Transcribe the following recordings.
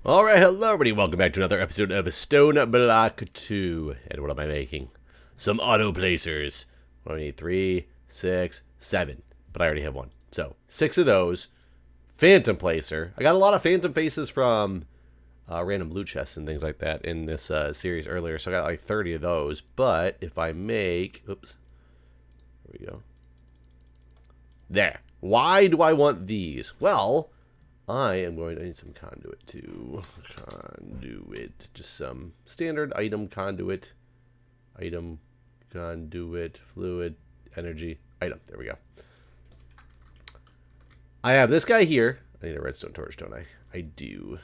Alright, hello everybody, welcome back to another episode of Stoneblock 2. And what am I making? Some auto placers. What do I need? 3, 6, 7. But I already have one. So, 6 of those. Phantom placer. I got a lot of phantom faces from random loot chests and things like that in this series earlier. So I got like 30 of those. But if I make... Oops. There we go. There. Why do I want these? Well... I am going to need some conduit too. Conduit. Just some standard item conduit. Item, conduit, fluid, energy, item. There we go. I have this guy here. I need a redstone torch, don't I? I do.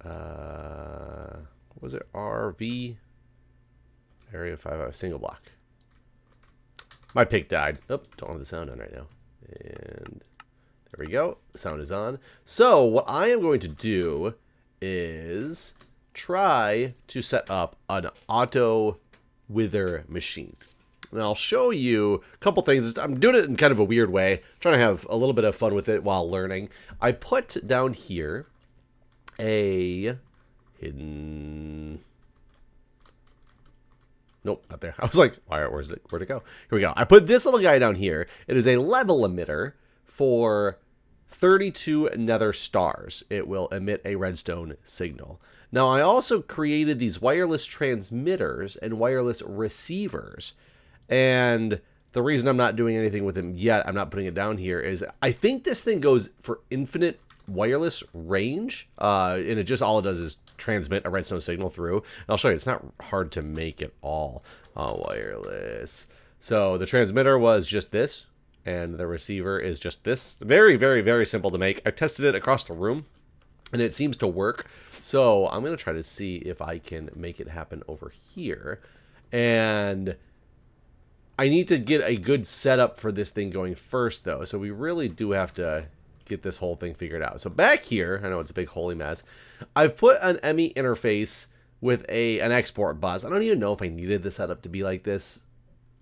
What was it? RV? Area 5, single block. My pick died. Oh, don't have the sound on right now. And... there we go. The sound is on. So what I am going to do is try to set up an auto wither machine. And I'll show you a couple things. I'm doing it in kind of a weird way. I'm trying to have a little bit of fun with it while learning. I put down here a hidden... Nope, not there. I was like, where'd it go? Here we go. I put this little guy down here. It is a level emitter for 32 nether stars. It will emit a redstone signal. Now, I also created these wireless transmitters and wireless receivers. And the reason I'm not doing anything with them yet, I'm not putting it down here, is I think this thing goes for infinite wireless range. And it just, all it does is transmit a redstone signal through. And I'll show you, it's not hard to make at all. Wireless. So the transmitter was just this. And the receiver is just this. Very, very, very simple to make. I tested it across the room, and it seems to work. So I'm going to try to see if I can make it happen over here. And I need to get a good setup for this thing going first, though. So we really do have to get this whole thing figured out. So back here, I know it's a big holy mess, I've put an ME interface with an export bus. I don't even know if I needed the setup to be like this.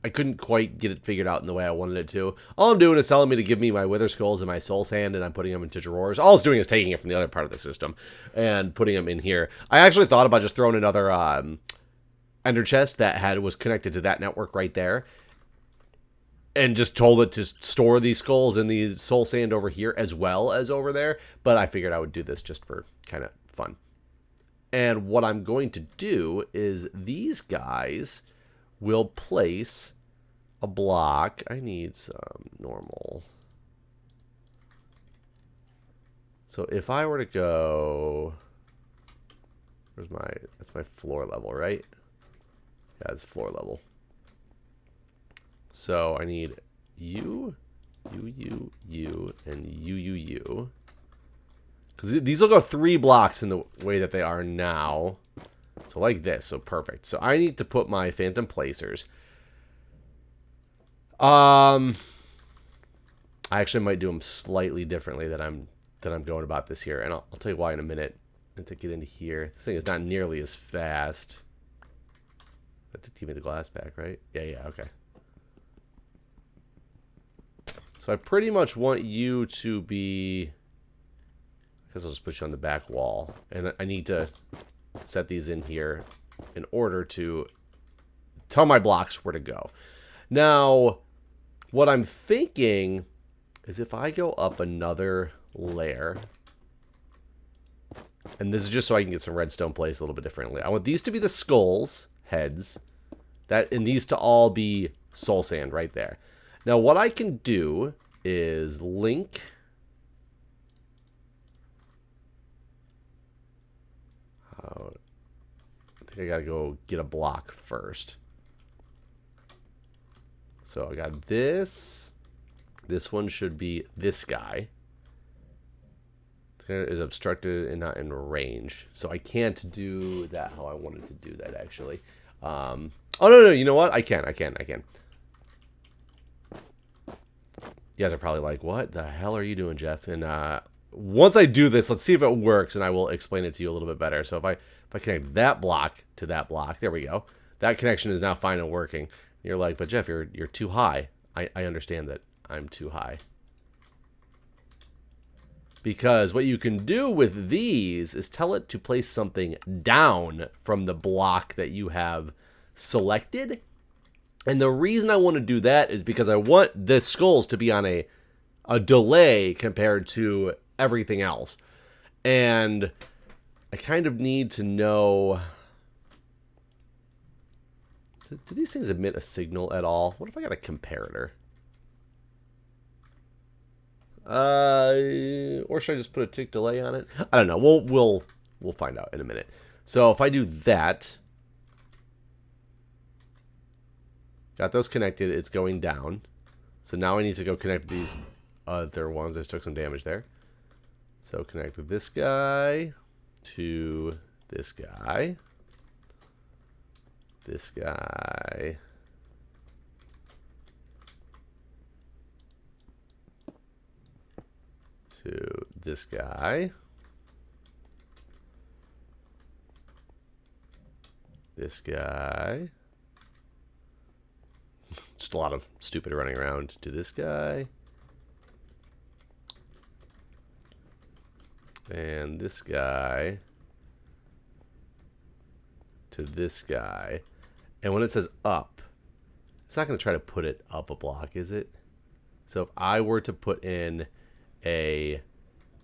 I couldn't quite get it figured out in the way I wanted it to. All I'm doing is telling me to give me my wither skulls and my soul sand, and I'm putting them into drawers. All it's doing is taking it from the other part of the system and putting them in here. I actually thought about just throwing another ender chest that was connected to that network right there, and just told it to store these skulls and these soul sand over here as well as over there. But I figured I would do this just for kind of fun. And what I'm going to do is these guys will place a block. I need some normal. So if I were to go, that's my floor level, right? Yeah, it's floor level. So I need you, and you. Because these will go 3 blocks in the way that they are now. So like this, so perfect. So I need to put my phantom placers. I actually might do them slightly differently than I'm going about this here, and I'll tell you why in a minute. And to get into here, this thing is not nearly as fast. I have to give me the glass back, right? Yeah, okay. So I pretty much want you to be. I guess I'll just put you on the back wall, and I need to set these in here in order to tell my blocks where to go. Now, what I'm thinking is if I go up another layer, and this is just so I can get some redstone placed a little bit differently. I want these to be the skulls, heads, and these to all be soul sand right there. Now, what I can do is link. I think I gotta go get a block first. So I got this. This one should be this guy. It is obstructed and not in range. So I can't do that how I wanted to do that, actually. Oh, no, you know what? I can. You guys are probably like, what the hell are you doing, Jeff? And once I do this, let's see if it works, and I will explain it to you a little bit better. So if I connect that block to that block, there we go. That connection is now fine and working. You're like, but Jeff, you're too high. I understand that I'm too high. Because what you can do with these is tell it to place something down from the block that you have selected. And the reason I want to do that is because I want the skulls to be on a delay compared to everything else. And I kind of need to know... Do these things emit a signal at all? What if I got a comparator? Or should I just put a tick delay on it? I don't know. We'll find out in a minute. So if I do that, got those connected, it's going down. So now I need to go connect these other ones. I just took some damage there. So connect with this guy to this guy. This guy. To this guy. This guy. Just a lot of stupid running around. To this guy. And this guy. To this guy. And when it says up, it's not going to try to put it up a block, is it? So if I were to put in a,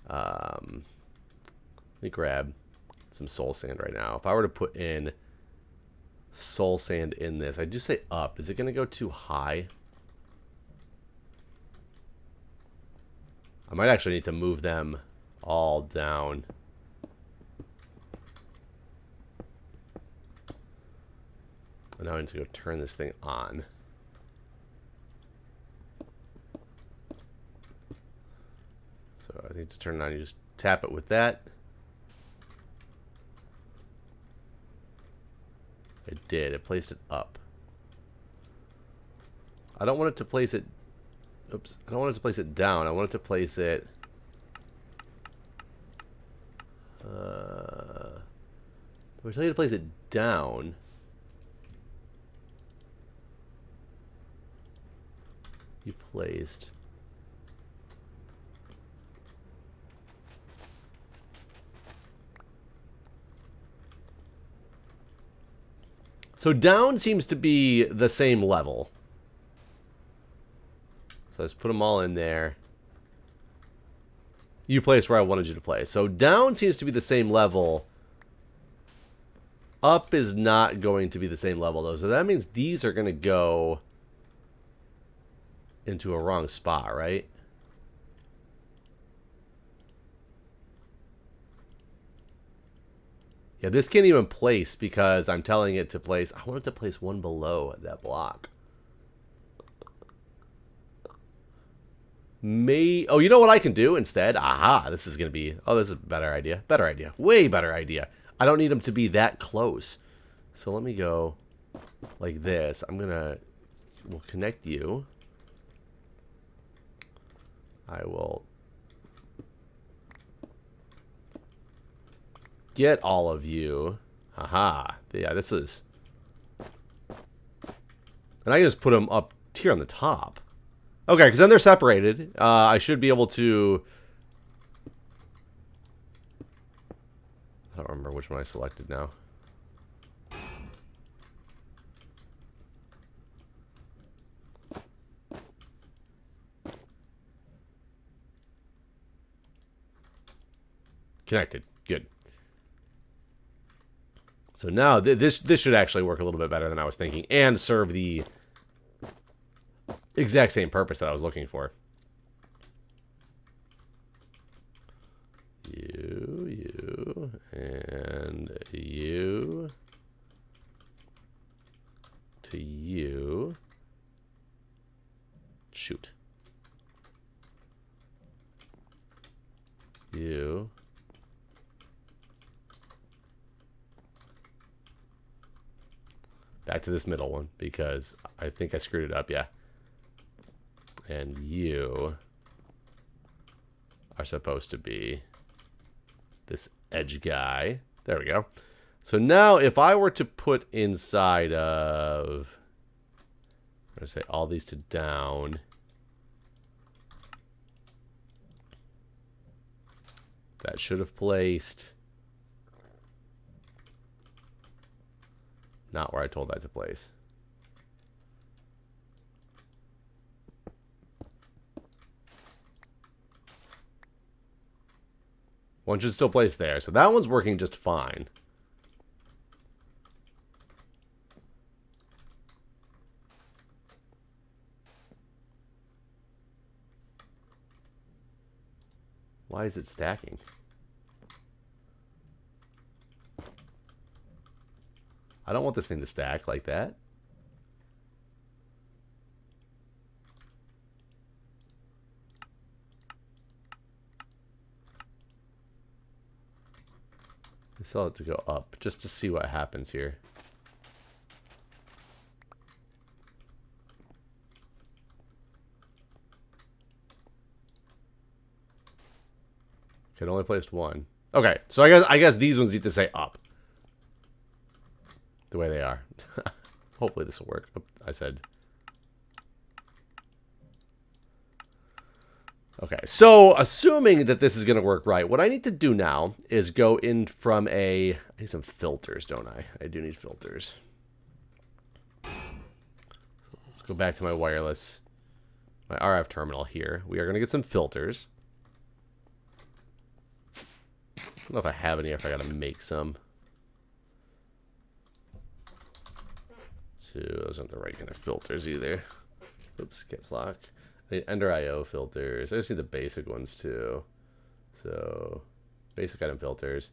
let me grab some soul sand right now. If I were to put in soul sand in this, I do say up. Is it going to go too high? I might actually need to move them all down. And now I need to go turn this thing on. So I think to turn it on, you just tap it with that. It did. It placed it up. I don't want it to place it... Oops. I don't want it to place it down. I want it to place it... if I tell you to place it down... You placed... So down seems to be the same level. So let's put them all in there. You placed where I wanted you to place. So down seems to be the same level. Up is not going to be the same level though. So that means these are going to go into a wrong spot, right? Yeah, this can't even place because I'm telling it to place... I want it to place one below that block. Oh, you know what I can do instead? Aha, this is going to be... Oh, this is a better idea. Better idea. Way better idea. I don't need them to be that close. So let me go like this. I'm going to... We'll connect you. I will... Get all of you. Haha. Yeah, this is... And I can just put them up here on the top. Okay, because then they're separated. I should be able to... I don't remember which one I selected now. Connected. Good. So now this should actually work a little bit better than I was thinking and serve the exact same purpose that I was looking for. You, and you, to you. Shoot. You. Back to this middle one, because I think I screwed it up, yeah. And you are supposed to be this edge guy. There we go. So now if I were to put inside of... I'm going to say all these to down. That should have placed... Not where I told that to place. One should still place there. So that one's working just fine. Why is it stacking? I don't want this thing to stack like that. I still have to go up just to see what happens here. Okay, it only placed one. Okay, so I guess these ones need to say up. The way they are. Hopefully this will work. Oh, I said. Okay, so assuming that this is going to work right, what I need to do now is go in from a... I need some filters, don't I? I do need filters. So let's go back to my wireless, my RF terminal here. We are going to get some filters. I don't know if I have any, if I got to make some. So those aren't the right kind of filters either. Oops, caps lock. I need Ender IO filters. I just need the basic ones too. So, basic item filters.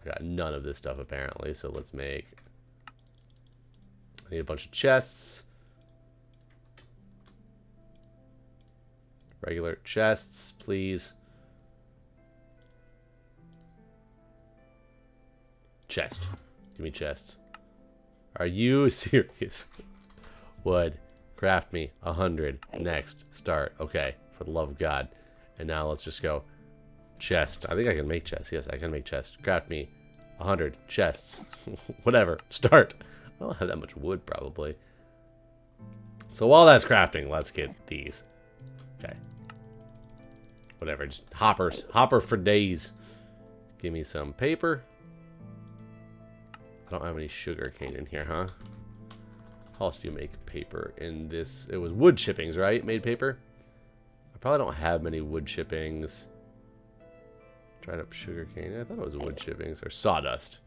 I got none of this stuff apparently, so let's make... I need a bunch of chests. Regular chests, please. Chest. Give me chests. Are you serious? Wood. Craft me 100. Next. Start. Okay. For the love of God. And now let's just go. Chest. I think I can make chests. Yes, I can make chests. Craft me 100 chests. Whatever. Start. I don't have that much wood probably. So while that's crafting, let's get these. Okay. Whatever. Just hoppers. Hopper for days. Give me some paper. I don't have any sugar cane in here, huh? How else do you make paper in this? It was wood chippings, right? Made paper? I probably don't have many wood chippings. Dried up sugar cane. I thought it was wood chippings or sawdust.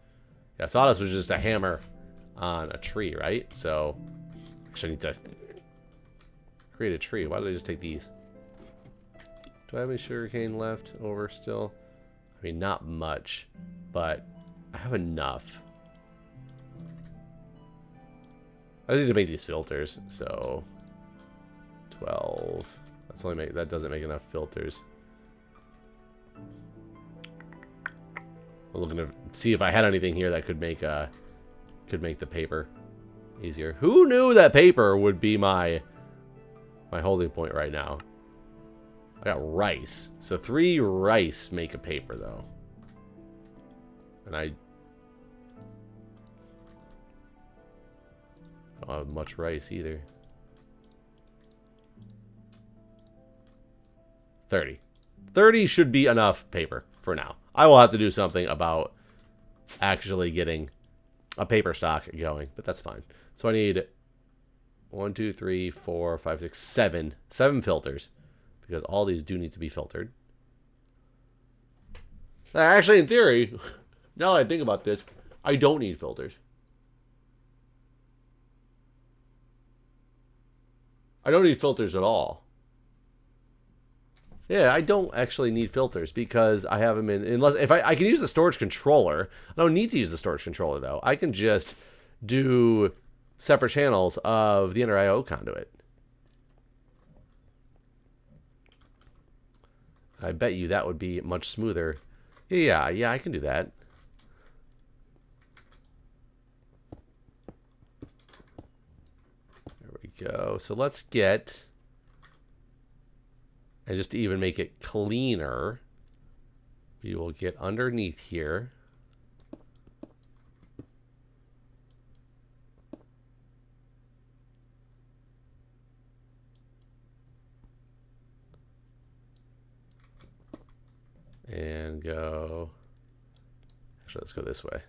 Yeah, sawdust was just a hammer on a tree, right? So, actually I need to create a tree. Why did I just take these? Do I have any sugar cane left over still? I mean, not much, but I have enough. I just need to make these filters, so 12. That doesn't make enough filters. I'm looking to see if I had anything here that could make the paper easier. Who knew that paper would be my holding point right now? I got rice. So 3 rice make a paper though. And I don't have much rice either. 30. 30 should be enough paper for now. I will have to do something about actually getting a paper stock going, but that's fine. So I need 1, 2, 3, 4, 5, 6, 7. 7 filters, because all these do need to be filtered. Actually, in theory, now that I think about this, I don't need filters. I don't need filters at all. Yeah, I don't actually need filters because I have them in, unless, if I can use the storage controller. I don't need to use the storage controller though. I can just do separate channels of the IO conduit. I bet you that would be much smoother. Yeah, I can do that. There we go. So let's get... And just to even make it cleaner, we will get underneath here. then go... Actually, let's go this way.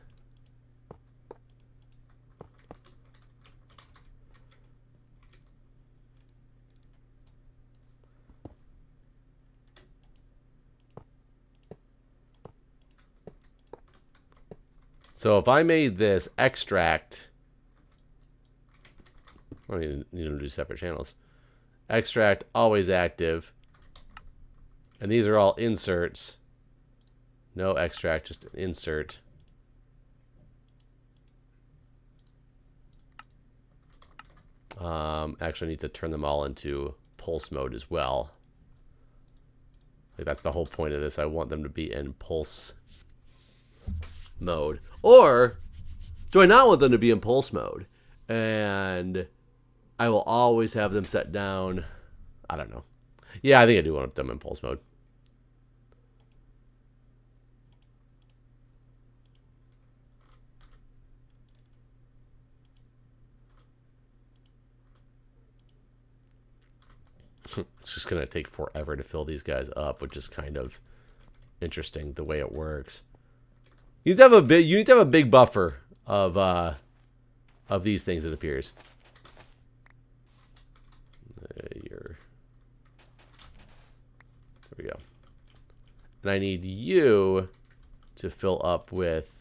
So if I made this extract, I don't even need them to do separate channels. Extract, always active. And these are all inserts. No extract, just an insert. Actually, I need to turn them all into pulse mode as well. Like that's the whole point of this. I want them to be in pulse mode. Or do I not want them to be in pulse mode? And I will always have them set down. I don't know. Yeah, I think I do want them in pulse mode. It's just going to take forever to fill these guys up, which is kind of interesting the way it works. You need to have a big buffer of these things, it appears. There we go. And I need you to fill up with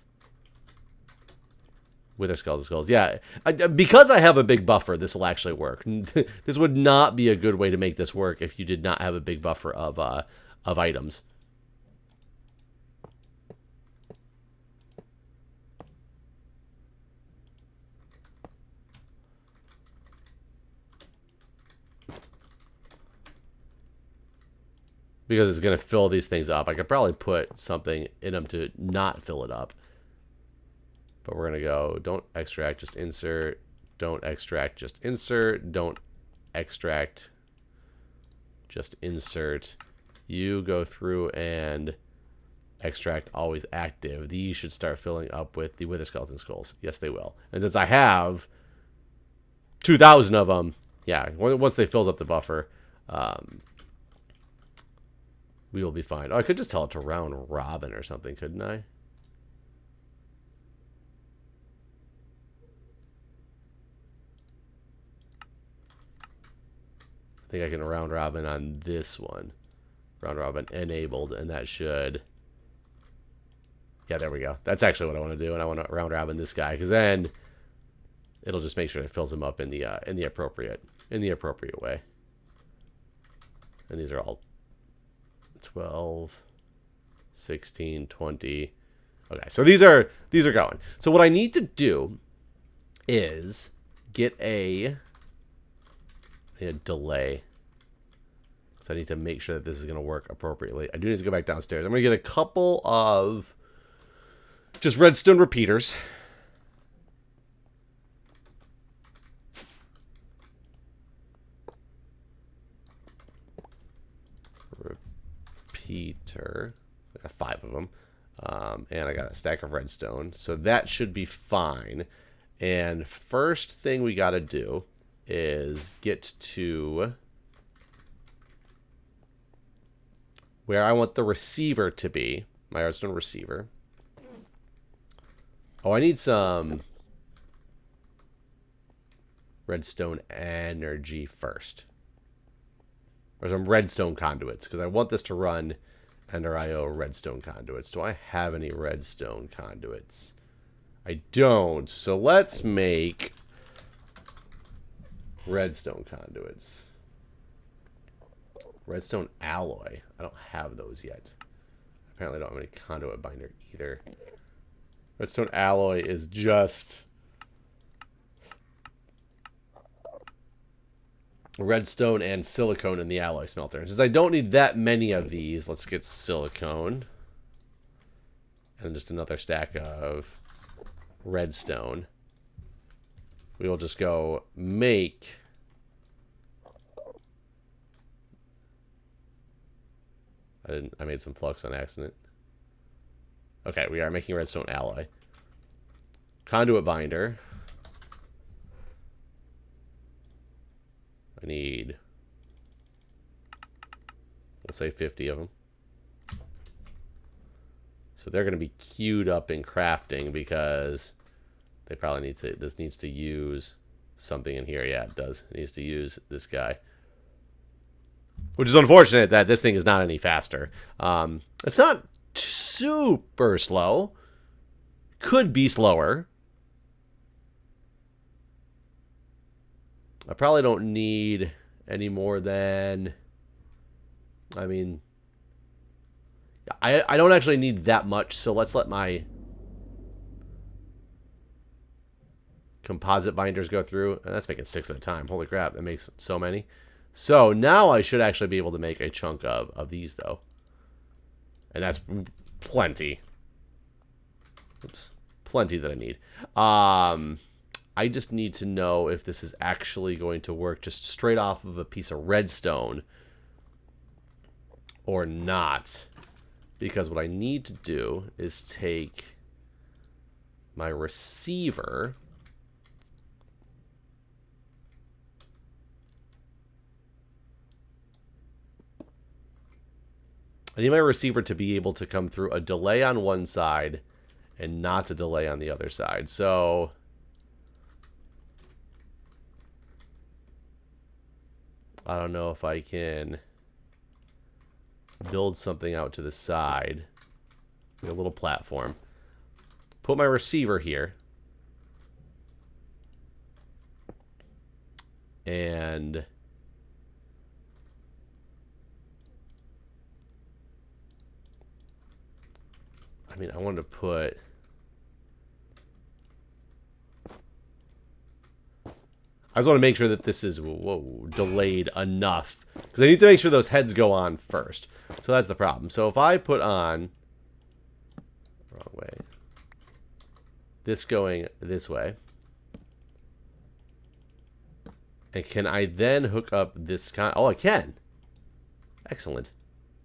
Wither skulls and skulls. Yeah, because I have a big buffer, this will actually work. This would not be a good way to make this work if you did not have a big buffer of items. Because it's going to fill these things up. I could probably put something in them to not fill it up. But we're going to go, don't extract, just insert. Don't extract, just insert. Don't extract, just insert. You go through and extract always active. These should start filling up with the Wither Skeleton Skulls. Yes, they will. And since I have 2,000 of them, yeah, once they fills up the buffer, we will be fine. Oh, I could just tell it to round robin or something, couldn't I? I think I can round robin on this one. Round robin enabled, and that should... Yeah, there we go. That's actually what I want to do, and I want to round robin this guy, because then it'll just make sure it fills him up in the appropriate way. And these are all 12, 16, 20. Okay, so these are going. So what I need to do is get a delay. So I need to make sure that this is going to work appropriately. I do need to go back downstairs. I'm going to get a couple of just redstone repeaters. Repeater. I got 5 of them. And I got a stack of redstone. So that should be fine. And first thing we got to do is get to where I want the receiver to be. My redstone receiver. Oh, I need some redstone energy first. Or some redstone conduits, because I want this to run Ender IO redstone conduits. Do I have any redstone conduits? I don't. So let's make redstone conduits. Redstone alloy. I don't have those yet. Apparently I don't have any conduit binder either. Redstone alloy is just redstone and silicone in the alloy smelter. And since I don't need that many of these, let's get silicone. And just another stack of redstone. We will just go make I made some flux on accident. Okay, we are making redstone alloy. Conduit binder. I need, let's say 50 of them. So they're going to be queued up in crafting because they probably need to, this needs to use something in here. Yeah, it does. It needs to use this guy. Which is unfortunate that this thing is not any faster. It's not super slow. Could be slower. I probably don't need any more than... I mean... I don't actually need that much, so let's let my composite binders go through. And that's making 6 at a time. Holy crap, that makes so many. So now I should actually be able to make a chunk of these, though. And that's plenty. Oops. Plenty that I need. I just need to know if this is actually going to work just straight off of a piece of redstone or not. Because what I need to do is take my receiver. I need my receiver to be able to come through a delay on one side and not a delay on the other side. So I don't know if I can build something out to the side. A little platform. Put my receiver here. And I mean, I wanted to put... I just want to make sure that this is delayed enough. Because I need to make sure those heads go on first. So that's the problem. So if I put on... Wrong way. This going this way. And can I then hook up this kind... Oh, I can! Excellent.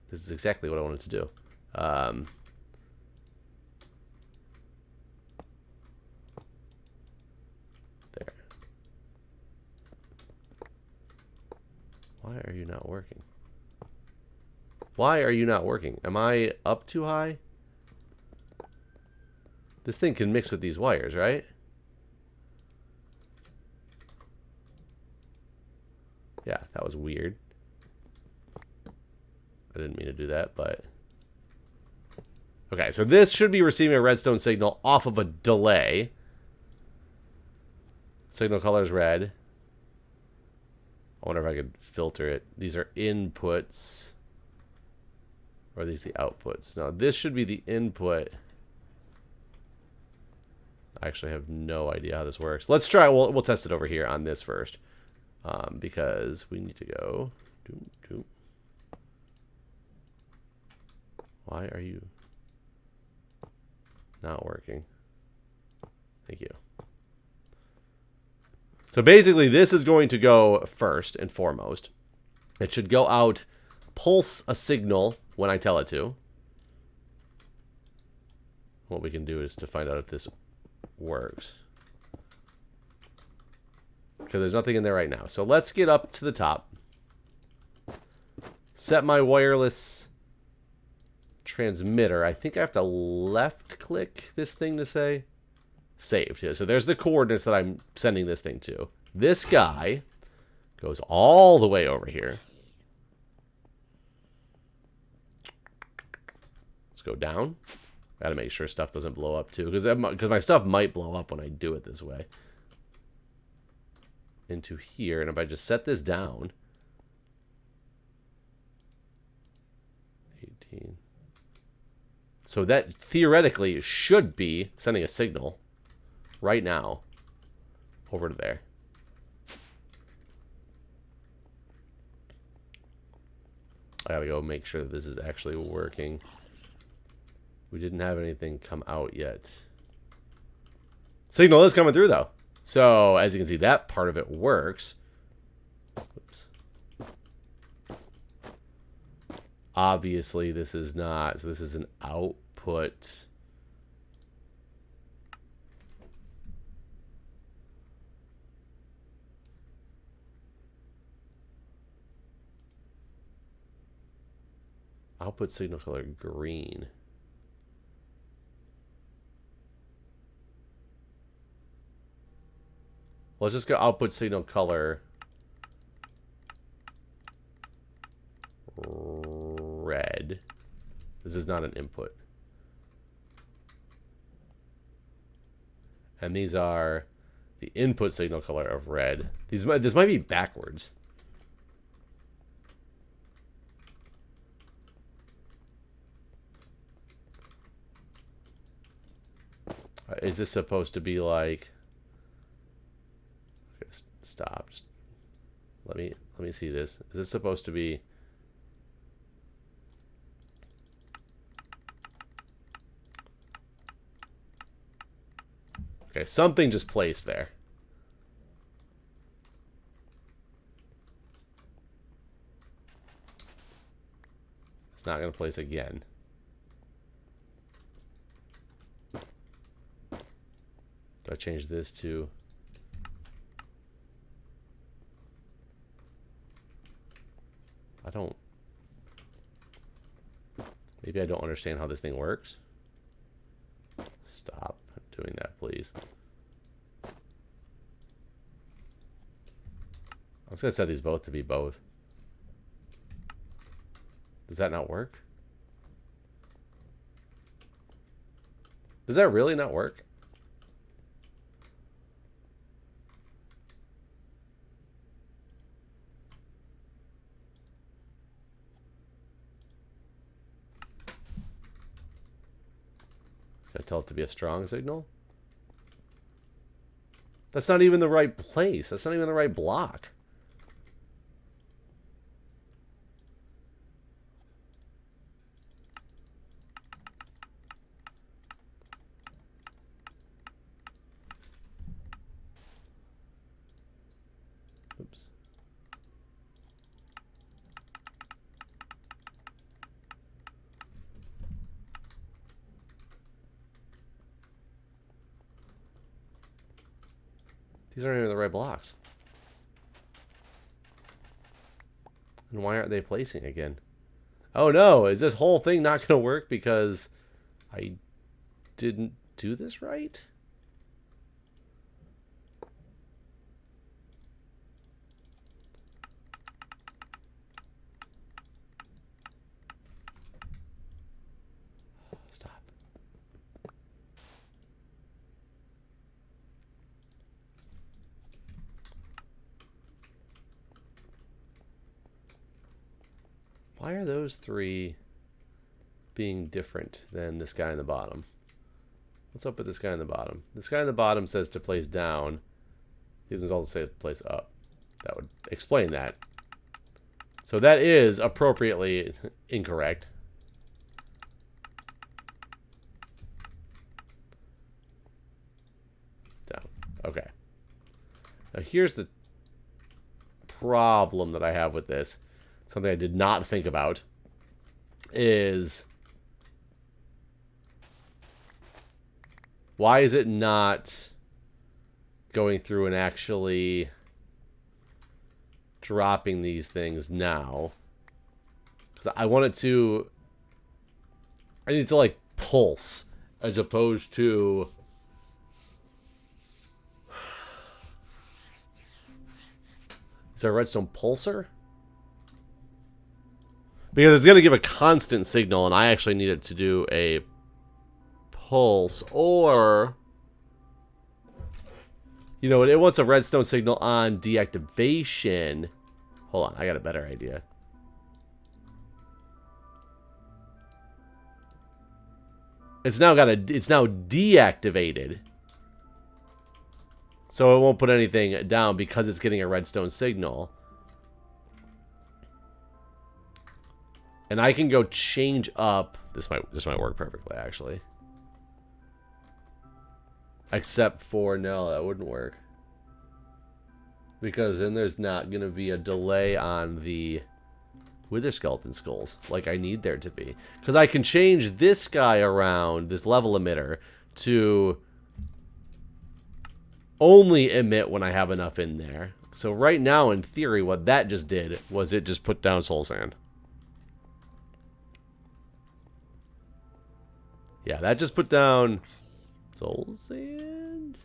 This is exactly what I wanted to do. There. Why are you not working? Why are you not working? Am I up too high? This thing can mix with these wires, right? Yeah, that was weird. I didn't mean to do that, but... Okay, so this should be receiving a redstone signal off of a delay. Signal color is red. I wonder if I could filter it. These are inputs. Or are these the outputs? No, this should be the input. I actually have no idea how this works. Let's try. We'll test it over here on this first. Because we need to go. Why are you not working? Thank you. So basically, this is going to go first and foremost. It should go out, pulse a signal when I tell it to. What we can do is to find out if this works. Okay, there's nothing in there right now. So let's get up to the top. Set my wireless transmitter. I think I have to left click this thing to say saved. Yeah, so there's the coordinates that I'm sending this thing to. This guy goes all the way over here. Let's go down. Gotta make sure stuff doesn't blow up too, because my stuff might blow up when I do it this way. Into here, and if I just set this down, 18. So that theoretically should be sending a signal right now over to there. I gotta go make sure that this is actually working. We didn't have anything come out yet. Signal is coming through though. So as you can see, that part of it works. Oops. Obviously this is not, so this is an output. Output signal color green. let's just go output signal color red. This is not an input. And these are the input signal color of red. This might be backwards. Is this supposed to be like... Okay, stop. Just let me see this. Is this supposed to be... Okay, something just placed there. It's not going to place again. Do I change this to... I don't... Maybe I don't understand how this thing works. Stop doing that, please. I was going to set these both to be both. Does that not work? Does that really not work? Can I tell it to be a strong signal? That's not even the right place. That's not even the right block. Oops. These aren't even the right blocks. And why aren't they placing again? Oh no, is this whole thing not going to work because I didn't do this right? Stop. Why are those three being different than this guy in the bottom? What's up with this guy in the bottom? This guy in the bottom says to place down. These all say to place up. That would explain that. So that is appropriately incorrect. Down. Okay. Now here's the problem that I have with this. Something I did not think about is why is it not going through and actually dropping these things now? Because I want it to... I need it to like pulse as opposed to... Is there a redstone pulsar? Because it's going to give a constant signal, and I actually need it to do a pulse, or... You know, it wants a redstone signal on deactivation. Hold on, I got a better idea. It's now deactivated. So it won't put anything down because it's getting a redstone signal. And I can go change up. This might work perfectly, actually. Except for no, that wouldn't work. Because then there's not gonna be a delay on the wither skeleton skulls like I need there to be. Because I can change this guy around, this level emitter, to only emit when I have enough in there. So right now, in theory, what that just did was it just put down soul sand. Yeah, that just put down soul sand.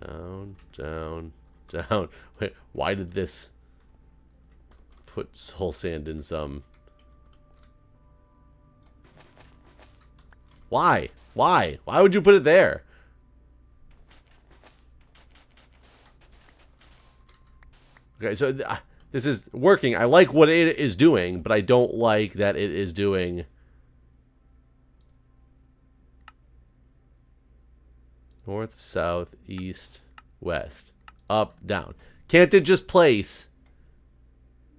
Down, down, down. Wait, why did this put soul sand in some... Why? Why? Why would you put it there? Okay, so this is working. I like what it is doing, but I don't like that it is doing... North, south, east, west, up, down. Can't it just place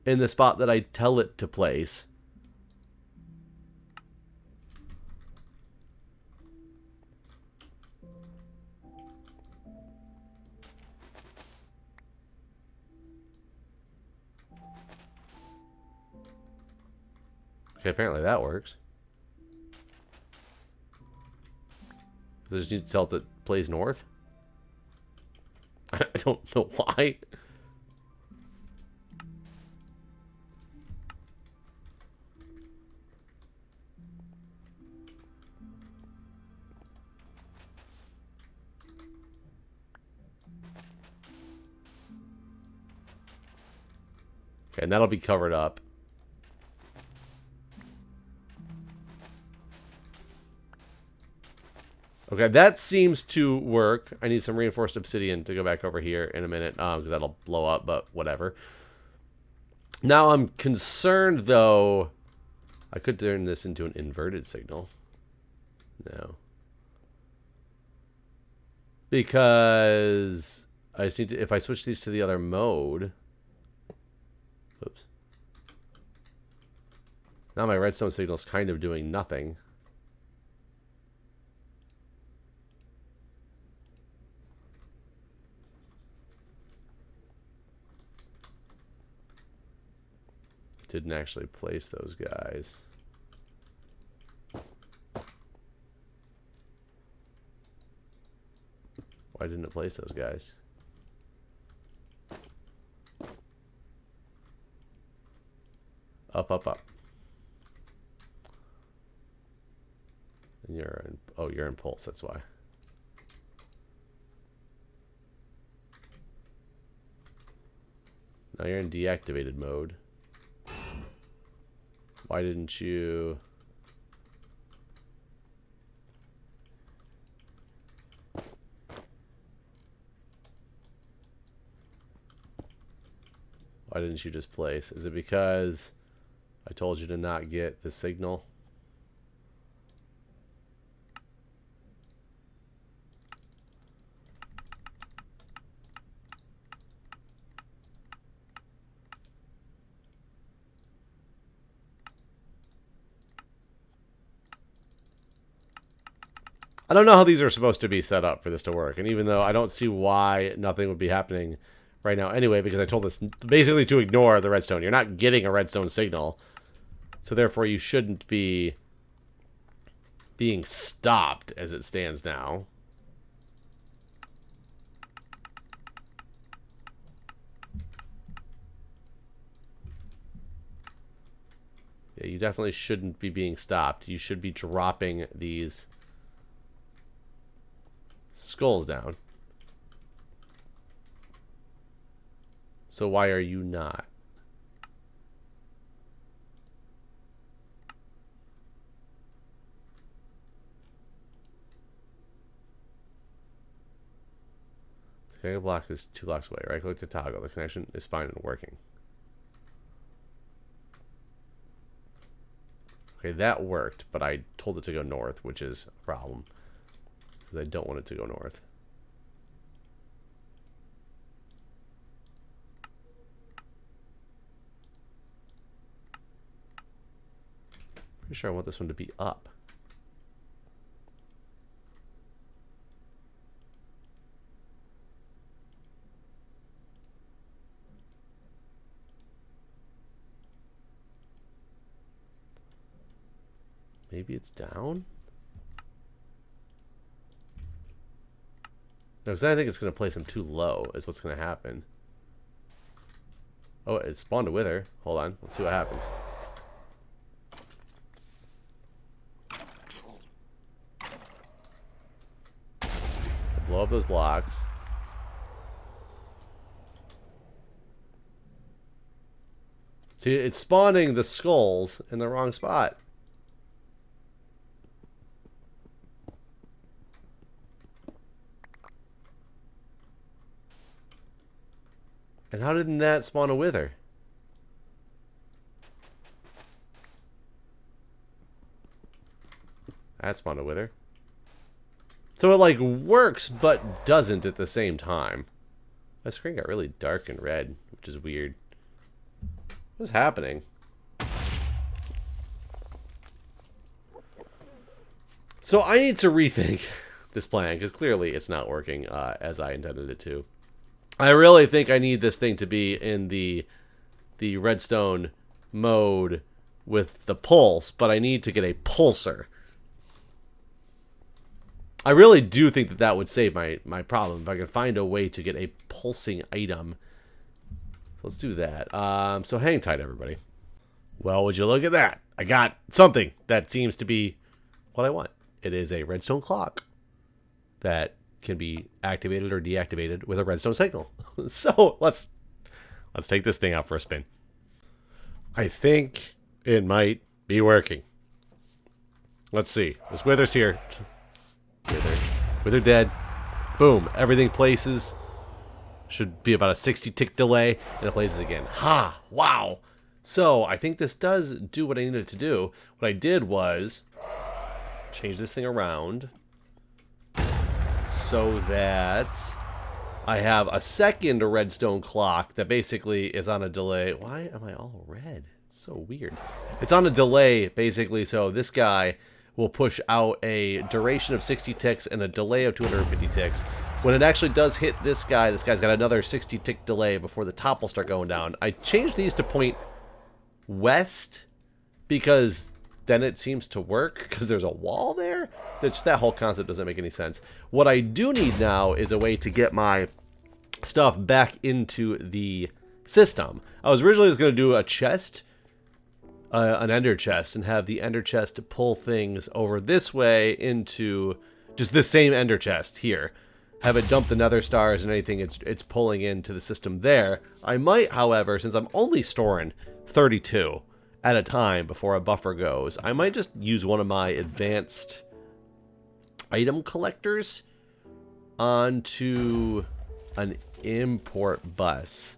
in the spot that I tell it to place? Okay, apparently that works. I just need to tell it to place north? I don't know why. Okay, and that'll be covered up. Okay, that seems to work. I need some reinforced obsidian to go back over here in a minute, because that'll blow up, but whatever. Now I'm concerned, though. I could turn this into an inverted signal. No. Because I just need to, if I switch these to the other mode. Oops. Now my redstone signal's kind of doing nothing. Didn't actually place those guys. Why didn't it place those guys? Up, up, up. And you're in, oh, you're in pulse, that's why. Now you're in deactivated mode. Why didn't you... Why didn't you just place? Is it because I told you to not get the signal? I don't know how these are supposed to be set up for this to work. And even though I don't see why nothing would be happening right now anyway, because I told this basically to ignore the redstone. You're not getting a redstone signal. So therefore you shouldn't be being stopped as it stands now. Yeah, you definitely shouldn't be being stopped. You should be dropping these skulls down. So why are you not? The connection block is 2 blocks away. Right click to toggle. The connection is fine and working. Okay, that worked, but I told it to go north, which is a problem. Because I don't want it to go north. Pretty sure I want this one to be up. Maybe it's down? No, because I think it's going to place them too low is what's going to happen. Oh, it spawned a wither. Hold on. Let's see what happens. Blow up those blocks. See, it's spawning the skulls in the wrong spot. And how didn't that spawn a wither? That spawned a wither. So it like works, but doesn't at the same time. My screen got really dark and red, which is weird. What's happening? So I need to rethink this plan, because clearly it's not working as I intended it to. I really think I need this thing to be in the redstone mode with the pulse, but I need to get a pulsar. I really do think that that would save my problem if I can find a way to get a pulsing item. So let's do that. So hang tight, everybody. Well, would you look at that? I got something that seems to be what I want. It is a redstone clock that can be activated or deactivated with a redstone signal. So let's take this thing out for a spin. I think it might be working. Let's see. This wither's here. Wither dead. Boom. Everything places. Should be about a 60 tick delay, and it places again. Ha! Wow! So I think this does do what I needed to do. What I did was change this thing around so that I have a second redstone clock that basically is on a delay. Why am I all red? It's so weird. It's on a delay, basically, so this guy will push out a duration of 60 ticks and a delay of 250 ticks. When it actually does hit this guy's got another 60 tick delay before the top will start going down. I changed these to point west because then it seems to work because there's a wall there. That whole concept doesn't make any sense. What I do need now is a way to get my stuff back into the system. I was originally just going to do a chest, an ender chest, and have the ender chest pull things over this way into just this same ender chest here. Have it dump the nether stars and anything it's pulling into the system there. I might, however, since I'm only storing 32 at a time before a buffer goes, I might just use one of my advanced item collectors onto an import bus.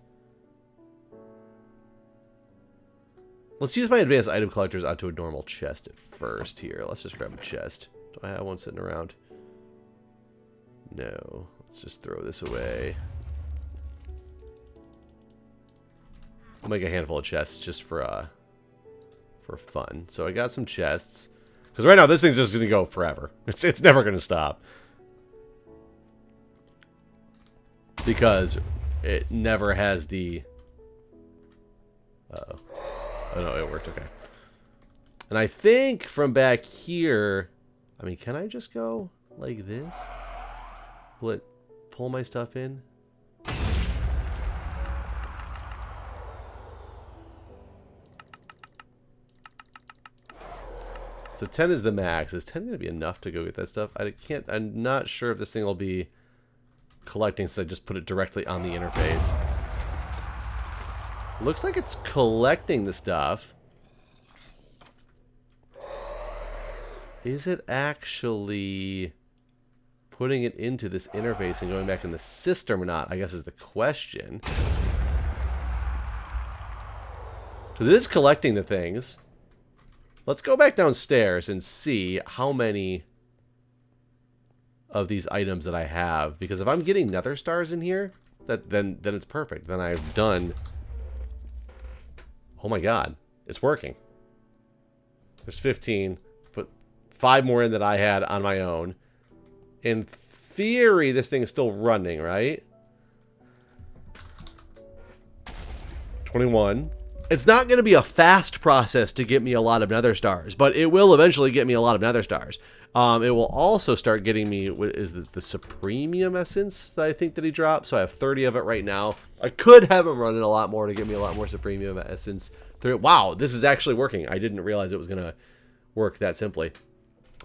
Let's use my advanced item collectors onto a normal chest at first here. Let's just grab a chest. Do I have one sitting around? No. Let's just throw this away. I'll make a handful of chests just for fun. So I got some chests. Because right now this thing's just going to go forever. It's never going to stop. Because it never has the... Uh-oh. Oh no, it worked, okay. And I think from back here... I mean, can I just go like this? Will it pull my stuff in? So 10 is the max. Is 10 going to be enough to go get that stuff? I'm not sure if this thing will be collecting, so I just put it directly on the interface. Looks like it's collecting the stuff. Is it actually putting it into this interface and going back in the system or not, I guess is the question. Because it is collecting the things. Let's go back downstairs and see how many of these items that I have. Because if I'm getting nether stars in here, then it's perfect. Then I've done... Oh my god. It's working. There's 15. Put 5 more in that I had on my own. In theory, this thing is still running, right? 21. It's not going to be a fast process to get me a lot of nether stars, but it will eventually get me a lot of nether stars. It will also start getting me, what is the Supremium Essence that I think that he dropped. So I have 30 of it right now. I could have him running a lot more to get me a lot more Supremium Essence. Wow, this is actually working. I didn't realize it was going to work that simply.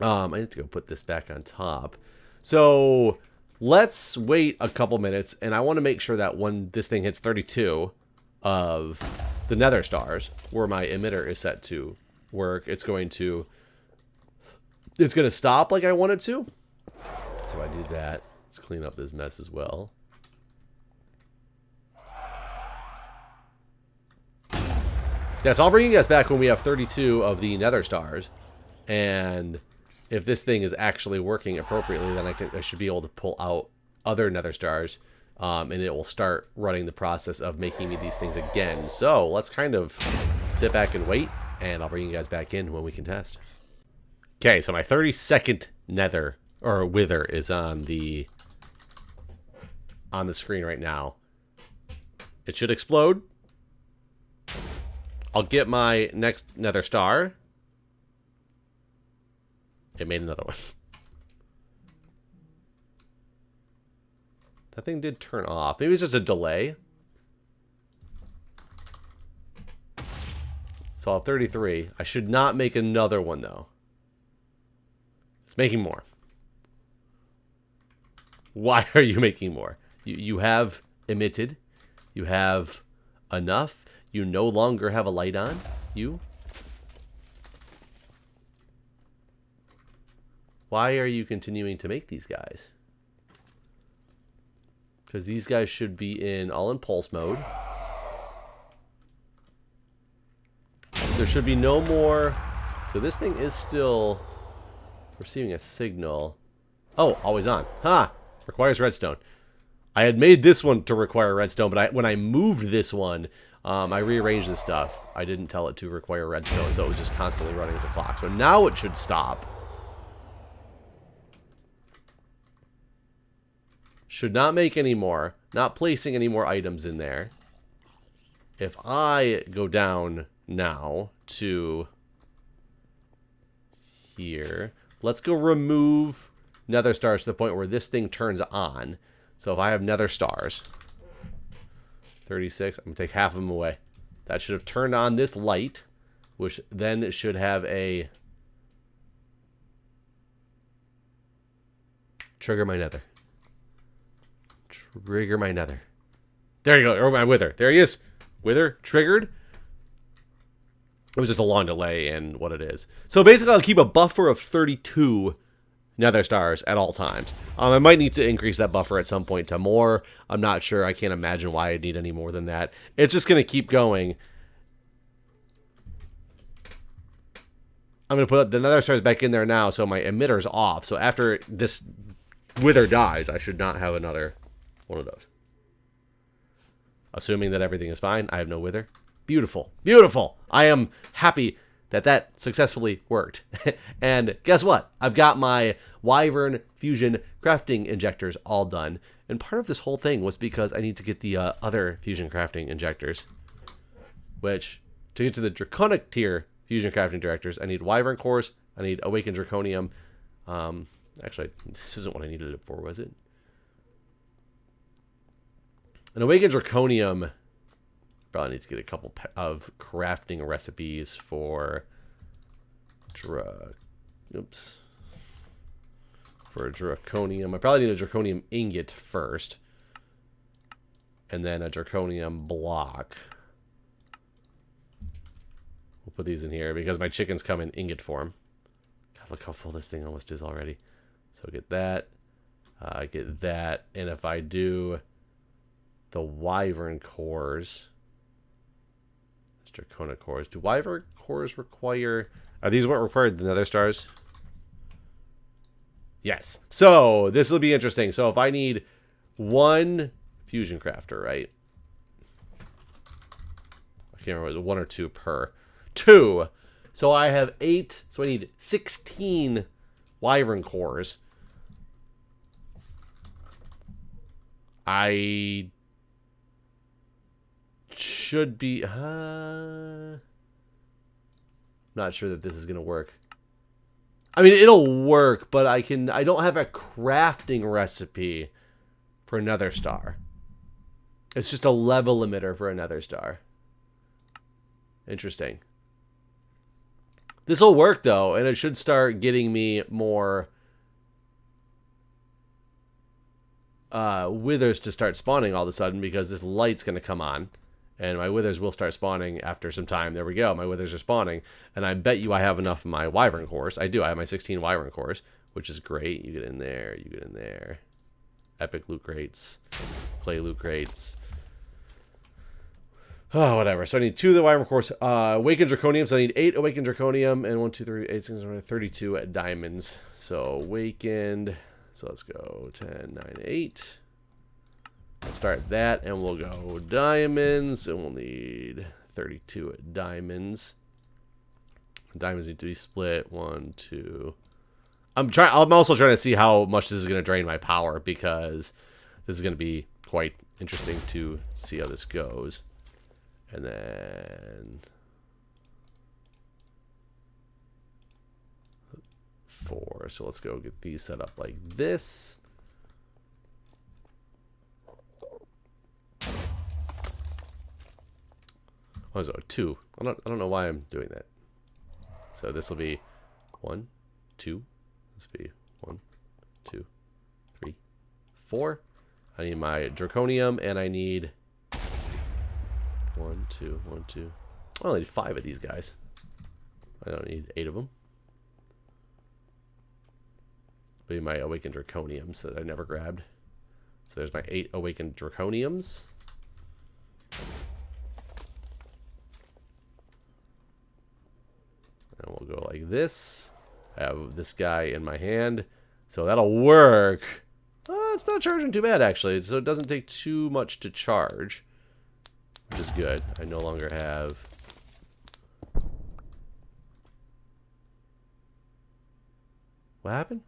I need to go put this back on top. So let's wait a couple minutes, and I want to make sure that when this thing hits 32 of the nether stars, where my emitter is set to work, it's going to stop like I want it to. So I do that. Let's clean up this mess as well. Yeah, so I'll bring you guys back when we have 32 of the nether stars. And if this thing is actually working appropriately, then I should be able to pull out other nether stars. And it will start running the process of making me these things again. So let's kind of sit back and wait. And I'll bring you guys back in when we can test. Okay, so my 32nd nether, or wither, is on the screen right now. It should explode. I'll get my next nether star. It made another one. That thing did turn off. Maybe it's just a delay. So I'll have 33. I should not make another one, though. It's making more. Why are you making more? You have emitted. You have enough. You no longer have a light on. Why are you continuing to make these guys? Because these guys should be all in pulse mode. There should be no more. So this thing is still receiving a signal. Oh, always on. Ha! Requires redstone. I had made this one to require redstone, but when I moved this one, I rearranged this stuff. I didn't tell it to require redstone, so it was just constantly running as a clock. So now it should stop. Should not make any more. Not placing any more items in there. If I go down now to here, let's go remove nether stars to the point where this thing turns on. So if I have nether stars, 36, I'm going to take half of them away. That should have turned on this light, which then should have a trigger my nether. Trigger my nether. There you go. Or my wither. There he is. Wither triggered. It was just a long delay in what it is. So basically I'll keep a buffer of 32 nether stars at all times. I might need to increase that buffer at some point to more. I'm not sure. I can't imagine why I'd need any more than that. It's just going to keep going. I'm going to put the nether stars back in there now, so my emitter's off. So after this wither dies, I should not have another one of those. Assuming that everything is fine. I have no wither. Beautiful. Beautiful. I am happy that that successfully worked. And guess what? I've got my Wyvern Fusion crafting injectors all done. And part of this whole thing was because I need to get the other fusion crafting injectors. Which, to get to the Draconic tier fusion crafting injectors, I need Wyvern cores, I need Awakened Draconium. Actually, this isn't what I needed it for, was it? An Awakened Draconium... Probably need to get a couple of crafting recipes for for Draconium. I probably need a Draconium ingot first. And then a Draconium block. We'll put these in here because my chickens come in ingot form. God, look how full this thing almost is already. So get that. Get that. And if I do the Wyvern cores... Draconic cores. Do Wyvern cores require... Are these what required the nether stars? Yes. So, this will be interesting. So, if I need one fusion crafter, right? I can't remember. Was it 1 or 2 per? 2. So, I have 8. So, I need 16 Wyvern cores. I... should be not sure that this is gonna work. I mean, it'll work, but I don't have a crafting recipe for another star. It's just a level limiter for another star. Interesting. This will work though, and it should start getting me more withers to start spawning all of a sudden because this light's gonna come on. And my withers will start spawning after some time. There we go. My withers are spawning. And I bet you I have enough of my wyvern cores. I do. I have my 16 wyvern cores, which is great. You get in there. You get in there. Epic loot crates. Clay loot crates. Oh, whatever. So I need 2 of the wyvern cores. Awakened Draconium. So I need 8 Awakened Draconium. And 1, 2, 3, 8, 6, 7, 32 diamonds. So Awakened. So let's go 10, 9, 8. I'll start that, and we'll go diamonds, and we'll need 32 diamonds. Diamonds need to be split. 1, 2. I'm also trying to see how much this is going to drain my power, because this is going to be quite interesting to see how this goes. And then 4. So let's go get these set up like this. Oh, so 2. I don't know why I'm doing that. So this will be 1, 2. This will be 1, 2, 3, 4. I need my Draconium, and I need 1, 2, 1, 2. I only need 5 of these guys. I don't need 8 of them. Be my Awakened Draconiums that I never grabbed. So there's my 8 Awakened Draconiums. And we'll go like this. I have this guy in my hand. So that'll work. It's not charging too bad, actually. So it doesn't take too much to charge, which is good. I no longer have... What happened?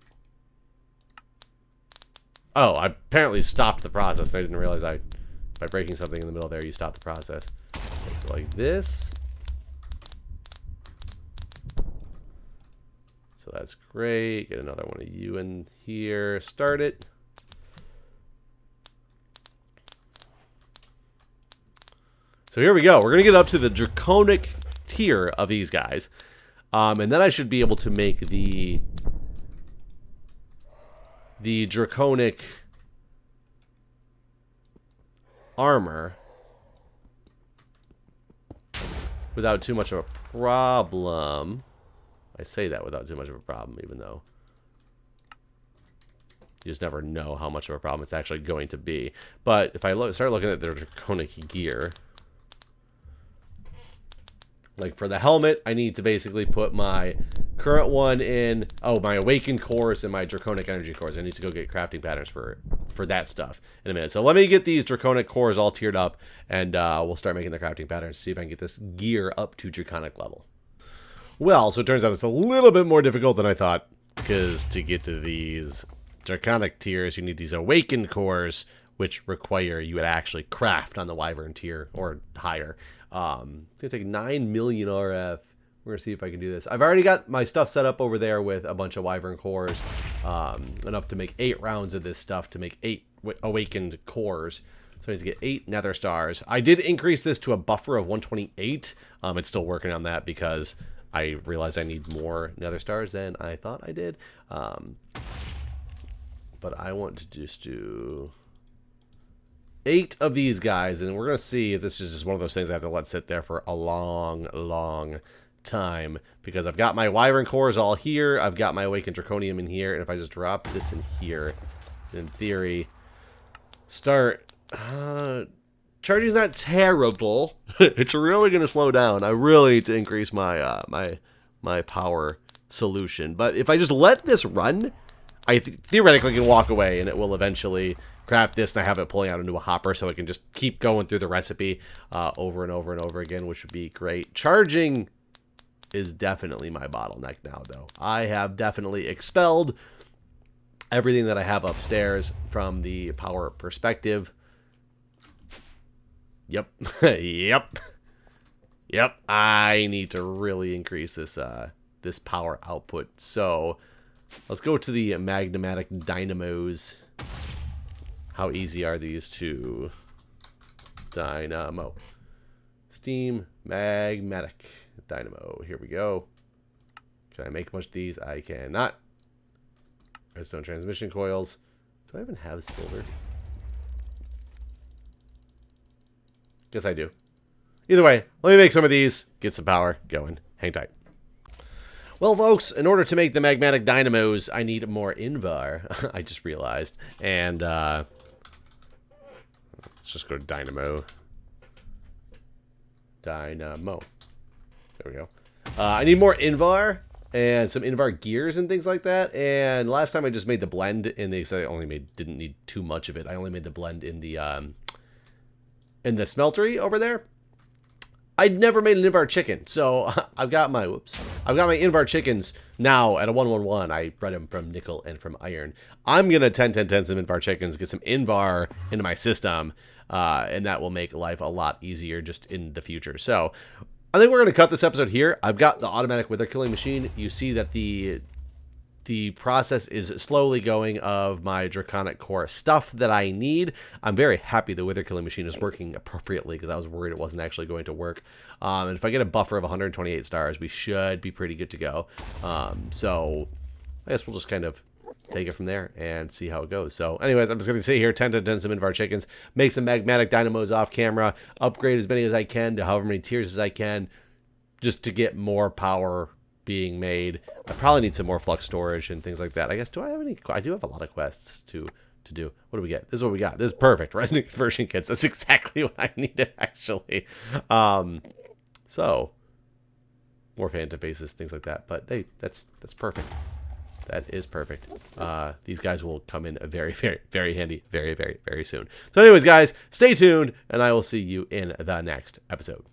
Oh, I apparently stopped the process. I didn't realize by breaking something in the middle there, you stop the process. Let's go like this. So that's great. Get another one of you in here. Start it. So here we go. We're going to get up to the Draconic tier of these guys. And then I should be able to make the Draconic armor without too much of a problem. I say that without too much of a problem, even though you just never know how much of a problem it's actually going to be. But if I start looking at the Draconic gear, like for the helmet, I need to basically put my current one in, my Awakened cores and my Draconic energy cores. I need to go get crafting patterns for that stuff in a minute. So let me get these Draconic cores all tiered up, and we'll start making the crafting patterns, see if I can get this gear up to Draconic level. Well, so it turns out it's a little bit more difficult than I thought, because to get to these Draconic tiers, you need these Awakened cores, which require you to actually craft on the Wyvern tier or higher. It's going to take 9 million RF. We're going to see if I can do this. I've already got my stuff set up over there with a bunch of Wyvern cores, enough to make 8 rounds of this stuff to make 8 Awakened cores. So I need to get 8 Nether stars. I did increase this to a buffer of 128. It's still working on that because I realized I need more Nether stars than I thought I did. But I want to just do 8 of these guys, and we're going to see if this is just one of those things I have to let sit there for a long, long time, because I've got my Wyvern cores all here, I've got my Awakened Draconium in here, and if I just drop this in here, in theory, start... charging's not terrible. It's really going to slow down. I really need to increase my my power solution. But if I just let this run, I theoretically can walk away, and it will eventually craft this, and I have it pulling out into a hopper, so I can just keep going through the recipe over and over and over again, which would be great. Charging is definitely my bottleneck now, though. I have definitely expelled everything that I have upstairs from the power perspective. Yep. Yep. I need to really increase this this power output. So let's go to the magmatic dynamos. How easy are these to dynamo? Steam magmatic dynamo. Here we go. Can I make a bunch of these? I cannot. Redstone transmission coils. Do I even have silver? Guess I do. Either way, let me make some of these, get some power going. Hang tight. Well, folks, in order to make the magmatic dynamos, I need more Invar. I just realized. And, let's just go to Dynamo. Dynamo. There we go. I need more Invar and some Invar gears and things like that. And last time I just made the blend in the... I only didn't need too much of it. I only made the blend in the smeltery over there. I'd never made an Invar chicken, so I've got my Invar chickens now at a 111. I bred them from nickel and from iron. I'm gonna 10-10-10 some Invar chickens, get some Invar into my system, and that will make life a lot easier just in the future. So I think we're gonna cut this episode here. I've got the automatic wither killing machine. You see that the process is slowly going of my Draconic core stuff that I need. I'm very happy the wither killing machine is working appropriately because I was worried it wasn't actually going to work. And if I get a buffer of 128 stars, we should be pretty good to go. So I guess we'll just kind of take it from there and see how it goes. So anyways, I'm just going to sit here, 10-10-10 some Invar chickens, make some magmatic dynamos off camera, upgrade as many as I can to however many tiers as I can, just to get more power being made. I probably need some more flux storage and things like that. I guess, do I have any? I do have a lot of quests to do. What do we get? This is what we got. This is perfect. Resonant conversion kits. That's exactly what I needed, actually. So more phantom faces, things like that. But that's perfect. That is perfect. These guys will come in very, very, very handy very, very, very soon. So anyways, guys, stay tuned, and I will see you in the next episode.